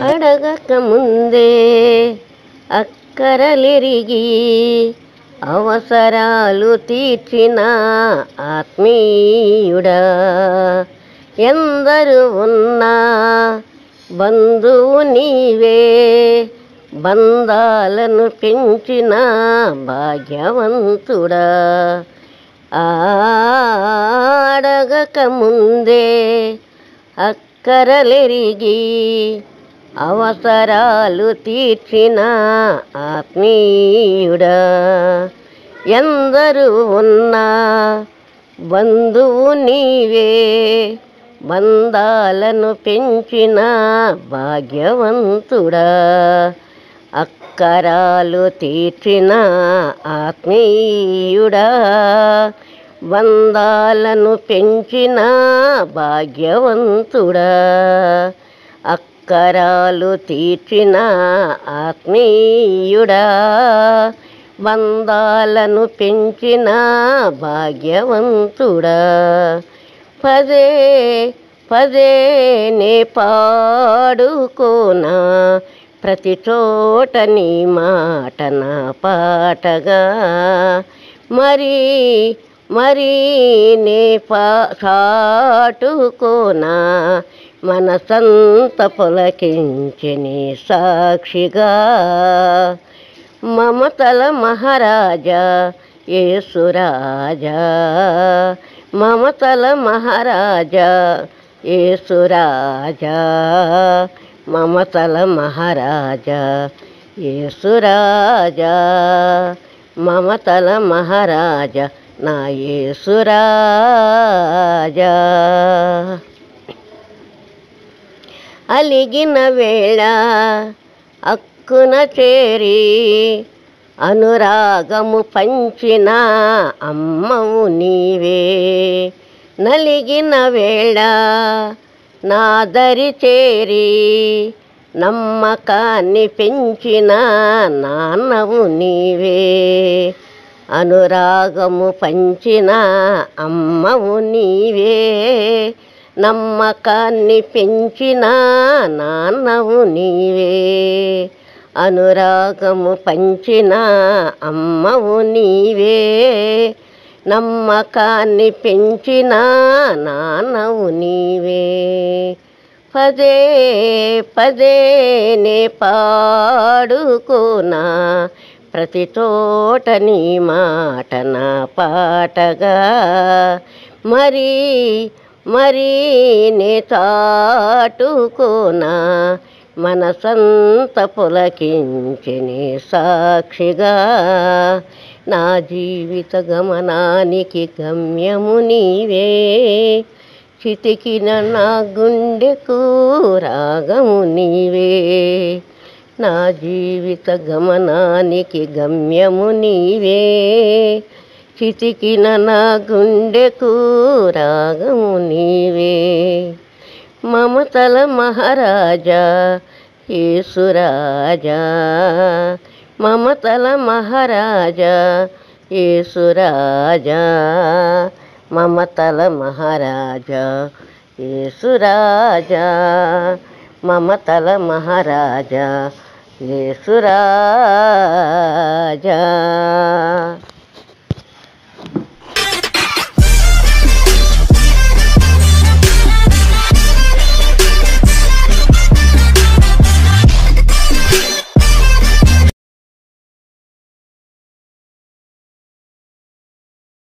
అడగక ముందే అక్కరలెరిగి అవసరాలు తీర్చిన ఆత్మీయుడా, ఎందరు ఉన్నా బంధువు నీవే, బంధాలను పెంచిన భాగ్యవంతుడా. అడగక ముందే అక్కరలెరిగి అవసరాలు తీర్చిన ఆత్మీయుడా, ఎందరు ఉన్నా బంధువు నీవే, బంధాలను పెంచిన భాగ్యవంతుడా. అక్కరాలు తీర్చిన ఆత్మీయుడా, బంధాలను పెంచిన భాగ్యవంతుడా. అక్కరాలు తీర్చిన ఆత్మీయుడా, బంధాలను పెంచిన భాగ్యవంతుడా. పదే పదే నే పాడుకోనా ప్రతి చోట నీ మాట నా పాటగా, మరీ మరీ నే చాటుకోనా మనసంత పులకించి నీ సాక్షిగా. మమతల మహారాజా యేసురాజా, మమతల మహారాజా యేసురాజా, మమతల మహారాజా యేసురాజా, మమతల మహారాజా నా యేసురాజా. అలిగిన వేళ అక్కున చేరి అనురాగము పంచిన అమ్మవు నీవే, నలిగిన వేళ నాదరి చేరి నమ్మకాన్ని పెంచిన నాన్నవు నీవే, అనురాగము పంచిన అమ్మవు నీవే, నమ్మకాన్ని పెంచిన నాన్నవు నీవే, అనురాగము పంచిన అమ్మవు నీవే, నమ్మకాన్ని పెంచిన నాన్నవు నీవే. పదే పదే నే పాడుకోనా ప్రతి చోట నీ మాట నా పాటగా, మరీ మరీ నే చాటుకోనా మనసంత పులకించి నీ సాక్షిగా. నా జీవిత గమనానికి గమ్యము నీవే, చితికిన నా గుండెకు రాగము నీవే. నా జీవిత గమనానికి గమ్యము నీవే, చితికిన నా గుండెకు రాగము నీవే. మమతల మహారాజా యేసురాజా, మమతల మహారాజా యేసురాజా, మమతల మహారాజా యేసురాజా, మమతల మహారాజా యేసురాజా.